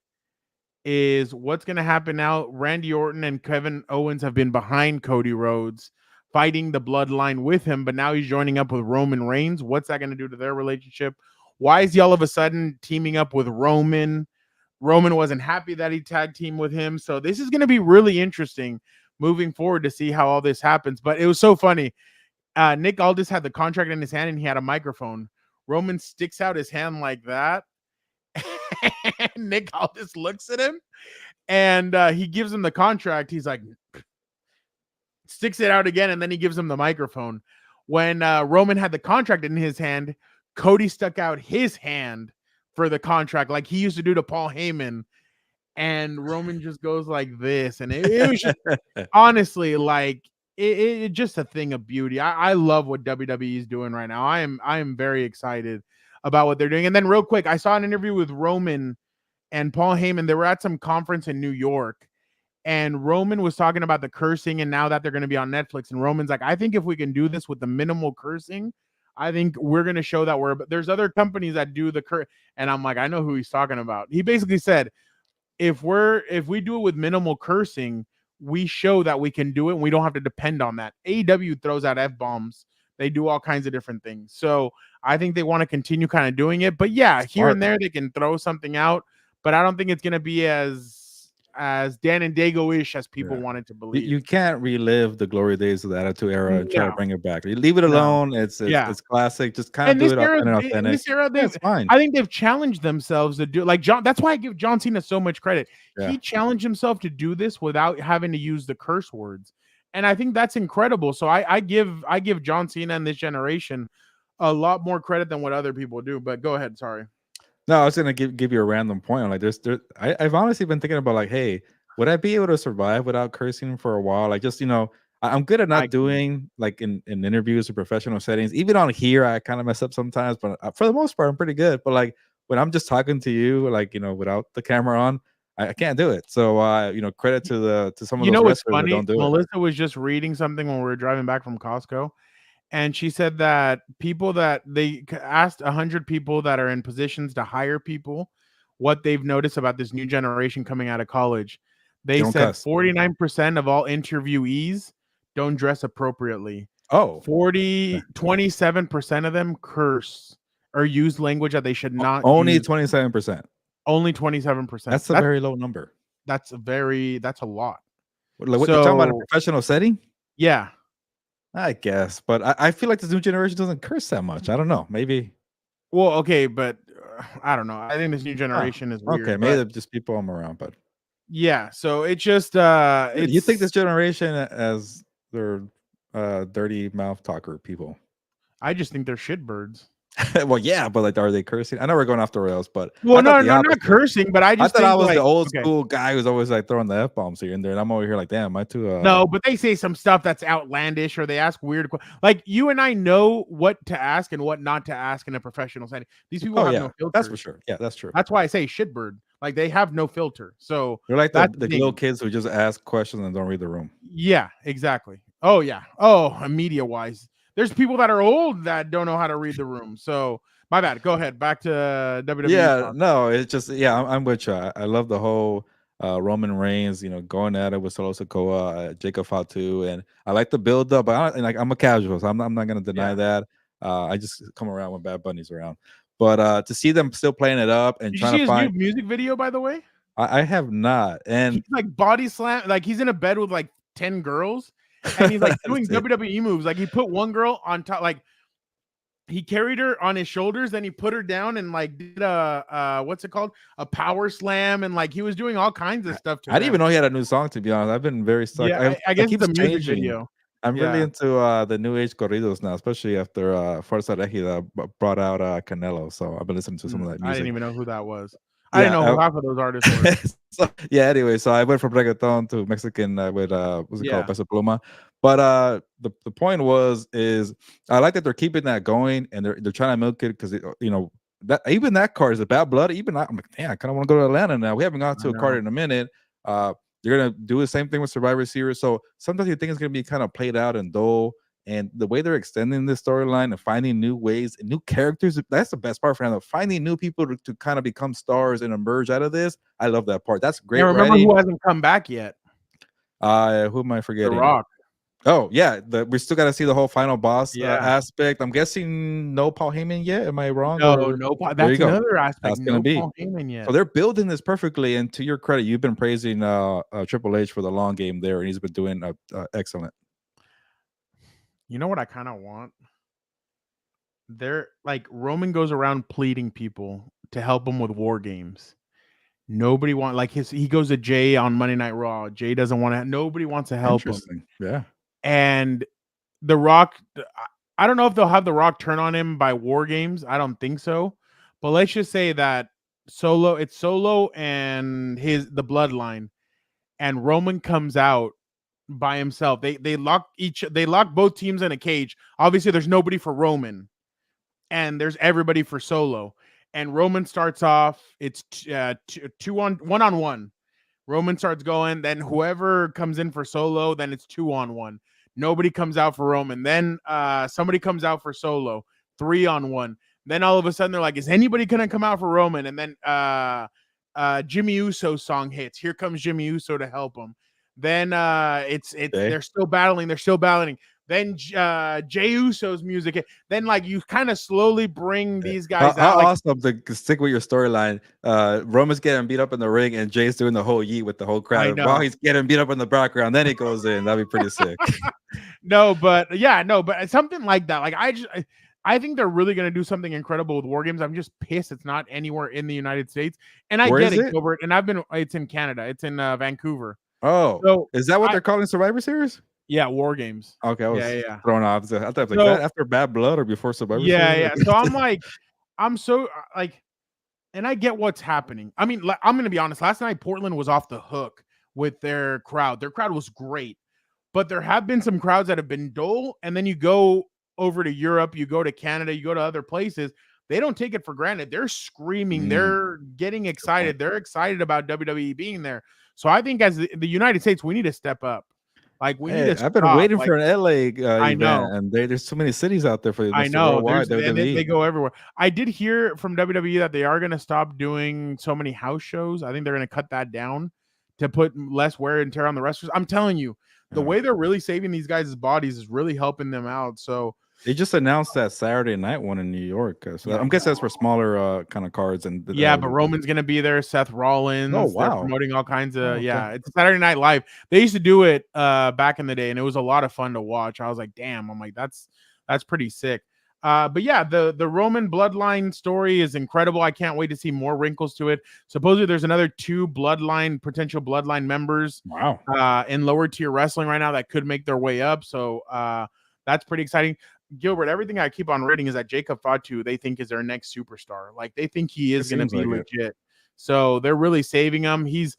is what's going to happen now. Randy Orton and Kevin Owens have been behind Cody Rhodes, fighting the bloodline with him, but now he's joining up with Roman Reigns. What's that going to do to their relationship? Why is he all of a sudden teaming up with Roman? Roman wasn't happy that he tag teamed with him. So this is going to be really interesting moving forward to see how all this happens. But it was so funny. Nick Aldis had the contract in his hand and he had a microphone. Roman sticks out his hand like that. Nick Aldis looks at him and he gives him the contract. He's like, sticks it out again, and then he gives him the microphone. When Roman had the contract in his hand, Cody stuck out his hand for the contract like he used to do to Paul Heyman, and Roman just goes like this, and it was just honestly like it just a thing of beauty. I love what WWE is doing right now. I am very excited about what they're doing. And then real quick, I saw an interview with Roman and Paul Heyman. They were at some conference in New York, and Roman was talking about the cursing and now that they're going to be on Netflix. And Roman's like, I think if we can do this with the minimal cursing, I think we're going to show that there's other companies that do the curse. And I'm like, I know who he's talking about. He basically said, if we do it with minimal cursing, we show that we can do it and we don't have to depend on that. AEW throws out F-bombs. They do all kinds of different things. So I think they want to continue kind of doing it. But yeah, here and there they can throw something out, but I don't think it's going to be as Dan and Dago-ish as people wanted to believe. You can't relive the glory days of the Attitude Era and try to bring it back. You leave it alone. It's classic. Just kind of do it authentic. In this era, it's fine. I think they've challenged themselves to do like John. That's why I give John Cena so much credit. Yeah. He challenged himself to do this without having to use the curse words. And I think that's incredible. So I give John Cena in this generation a lot more credit than what other people do. But go ahead. Sorry. No, I was gonna give you a random point. Like, I've honestly been thinking about like, hey, would I be able to survive without cursing for a while? Like, just I'm good at not doing like in interviews or professional settings. Even on here, I kind of mess up sometimes, but for the most part, I'm pretty good. But like when I'm just talking to you, like without the camera on, I can't do it. So credit to some of those what's wrestlers funny? that don't do Melissa it. was just reading something when we were driving back from Costco. And she said that people that they asked 100 people that are in positions to hire people what they've noticed about this new generation coming out of college. They said 49% of all interviewees don't dress appropriately. Oh, 27% of them curse or use language that they should not. Only 27%. Only 27%. That's a very low number. That's a lot. What you're talking about, a professional setting? Yeah. I guess, but I feel like this new generation doesn't curse that much. I don't know. Maybe. Well, okay, but I don't know. I think this new generation is weird. Okay, maybe just people I'm around, but yeah. So it's just you think this generation as their dirty mouth talker people? I just think they're shitbirds. Well, yeah, but like, are they cursing? I know we're going off the rails, but no, not cursing. But I thought I was the old school guy who's always like throwing the F-bombs here and there, and I'm over here like, damn, am I too? No, but they say some stuff that's outlandish, or they ask weird. Like you and I know what to ask and what not to ask in a professional setting. These people have no filter. That's for sure. Yeah, that's true. That's why I say shitbird. Like they have no filter. So they're like the little kids who just ask questions and don't read the room. Yeah, exactly. Oh yeah. Oh, media wise, there's people that are old that don't know how to read the room. So. My bad. Go ahead. Back to WWE. Yeah, no, it's just I'm with you. I love the whole Roman Reigns, going at it with Solo Sikoa, Jacob Fatu, and I like the build up. But I'm a casual, so I'm not going to deny that. I just come around when Bad Bunny's around. But to see them still playing it up and trying to find new music video, by the way, I have not. And he's like body slam, like he's in a bed with like 10 girls, and he's like doing WWE moves. Like he put one girl on top, like. He carried her on his shoulders, then he put her down and like did a what's it called? A power slam, and like he was doing all kinds of stuff to I didn't even know he had a new song, to be honest. I've been very stuck. Yeah, I guess it's a music video. I'm really into the new age corridos now, especially after Fuerza Regida brought out Canelo. So I've been listening to some of that music. I didn't even know who that was. I didn't know who half of those artists were. So, yeah, anyway, so I went from reggaeton to Mexican with what's it called, Peso Pluma. But the point is I like that they're keeping that going, and they're trying to milk it because that even that card is a Bad Blood. Even I'm like, damn, I kind of want to go to Atlanta now. We haven't gone to a card in a minute. They're gonna do the same thing with Survivor Series. So sometimes you think it's gonna be kind of played out and dull. And the way they're extending this storyline and finding new ways and new characters, that's the best part for them. Finding new people to kind of become stars and emerge out of this. I love that part. That's great. Yeah, remember who hasn't come back yet? Who am I forgetting? The Rock. Oh, yeah. We still got to see the whole final boss aspect. I'm guessing no Paul Heyman yet. Am I wrong? No. That's another aspect. That's going to be. Paul Heyman yet. So they're building this perfectly. And to your credit, you've been praising Triple H for the long game there, and he's been doing excellent. You know what I kind of want? They're like Roman goes around pleading people to help him with war games. Nobody he goes to Jay on Monday Night Raw. Jay doesn't want to. Nobody wants to help him. Yeah. And The Rock, I don't know if they'll have The Rock turn on him by war games. I don't think so. But let's just say that it's Solo and the Bloodline, and Roman comes out by himself. They lock both teams in a cage. Obviously, there's nobody for Roman, and there's everybody for Solo. And Roman starts off. It's 1-on-1. Roman starts going. Then whoever comes in for Solo, then it's 2-on-1. Nobody comes out for Roman. Then somebody comes out for Solo. 3-on-1. Then all of a sudden they're like, "Is anybody gonna come out for Roman?" And then Jimmy Uso's song hits. Here comes Jimmy Uso to help him. Then they're still battling. Then Jey Uso's music hit. Then you kind of slowly bring these guys out. How awesome to stick with your storyline. Roman's getting beat up in the ring, and Jay's doing the whole yeet with the whole crowd while he's getting beat up in the background. Then he goes in. That'd be pretty sick. But something like that. I think they're really going to do something incredible with War Games. I'm just pissed it's not anywhere in the United States. And I get it, Gilbert. And it's in Canada. It's in Vancouver. Oh, so is that what they're calling Survivor Series? Yeah, War Games. Okay, I was thrown off. I thought that after Bad Blood or before Survivor Series? Yeah. So I'm so and I get what's happening. I mean, I'm going to be honest. Last night, Portland was off the hook with their crowd. Their crowd was great. But there have been some crowds that have been dull. And then you go over to Europe, you go to Canada, you go to other places. They don't take it for granted. They're screaming. They're getting excited. They're excited about WWE being there. So I think as the United States, we need to step up. I've been waiting for an LA I know. event, and there's so many cities out there for I know. They go everywhere. I did hear from WWE that they are going to stop doing so many house shows. I think they're going to cut that down to put less wear and tear on the wrestlers. I'm telling you, the way they're really saving these guys' bodies is really helping them out. So they just announced that Saturday night one in New York. So I'm guessing that's for smaller kind of cards. But Roman's going to be there. Seth Rollins. Oh, wow. They're promoting all kinds of, it's Saturday Night Live. They used to do it back in the day, and it was a lot of fun to watch. I was like, damn, I'm like, that's pretty sick. But yeah, the Roman bloodline story is incredible. I can't wait to see more wrinkles to it. Supposedly there's another 2 potential bloodline members in lower tier wrestling right now that could make their way up. So that's pretty exciting. Gilbert, everything I keep on reading is that Jacob Fatu, they think is their next superstar. They think he is going to be legit. So they're really saving him. He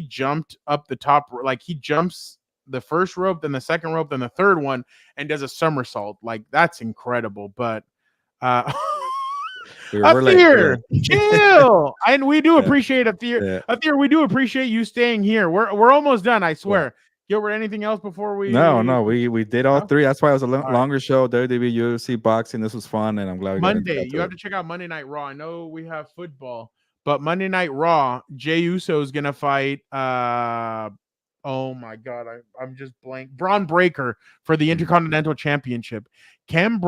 jumped up the top. He jumps the first rope, then the second rope, then the third one, and does a somersault. That's incredible. But Athir, chill. And we do appreciate Athir. Athir, we do appreciate you staying here. We're almost done, I swear. Yeah. Gilbert, anything else before we? No, we did all 3. That's why it was a longer show. WWE, UFC, boxing. This was fun, and I'm glad we Monday. You have to check out Monday Night Raw. I know we have football, but Monday Night Raw, Jey Uso is gonna fight. Oh my God, I'm just blank. Braun Breaker for the Intercontinental Championship. Can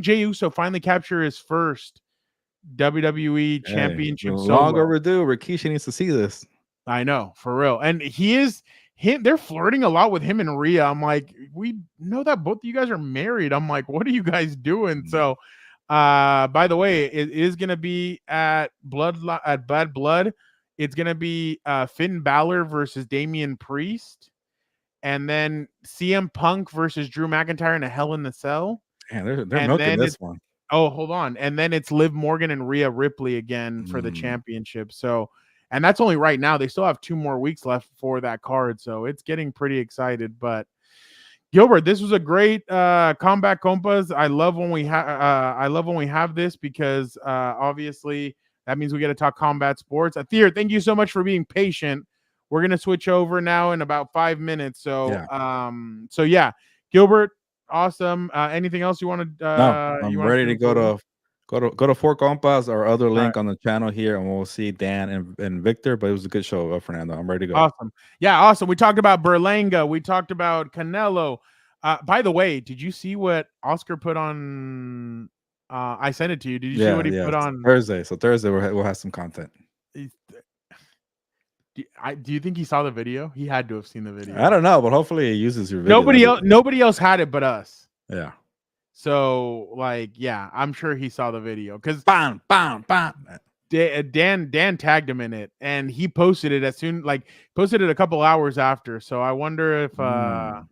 Jey Uso finally capture his first WWE Championship? Long overdue. Rikishi needs to see this. I know, for real, and they're flirting a lot with him and Rhea. I'm like, we know that both of you guys are married. I'm like, what are you guys doing? So, by the way, it is going to be at Bad Blood. It's going to be Finn Balor versus Damian Priest. And then CM Punk versus Drew McIntyre in a Hell in the Cell. Yeah, they're milking this one. Oh, hold on. And then it's Liv Morgan and Rhea Ripley again for the championship. So, and that's only right now. They still have 2 more weeks left for that card. So it's getting pretty excited. But Gilbert, this was a great Combat Compas. I love when we have this because obviously that means we get to talk combat sports. Athir, thank you so much for being patient. We're gonna switch over now in about 5 minutes. So yeah, Gilbert, awesome. Anything else you want to? No, I'm ready to go to Four Compas, our other link on the channel here, and we'll see Dan and Victor. But it was a good show, Fernando. I'm ready to go. Awesome. Yeah, awesome. We talked about Berlanga. We talked about Canelo. By the way, did you see what Oscar put on? I sent it to you. Did you see what he put on Thursday? So Thursday we'll have some content. Do you think he saw the video? He had to have seen the video. I don't know, but hopefully he uses your video. Nobody else had it but us. Yeah. So yeah, I'm sure he saw the video because bam. Dan tagged him in it, and he posted it posted it a couple hours after. So I wonder if yeah.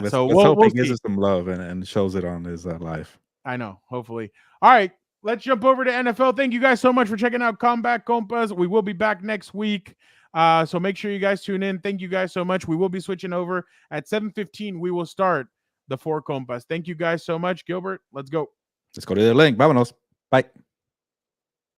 Let's so hope we'll he gives us some love and shows it on his live. I know. Hopefully. All right. Let's jump over to NFL. Thank you guys so much for checking out Combat Compas. We will be back next week. So make sure you guys tune in. Thank you guys so much. We will be switching over at 7:15. We will start the Four Compas. Thank you guys so much. Gilbert, let's go. Let's go to the link. Vámonos. Bye.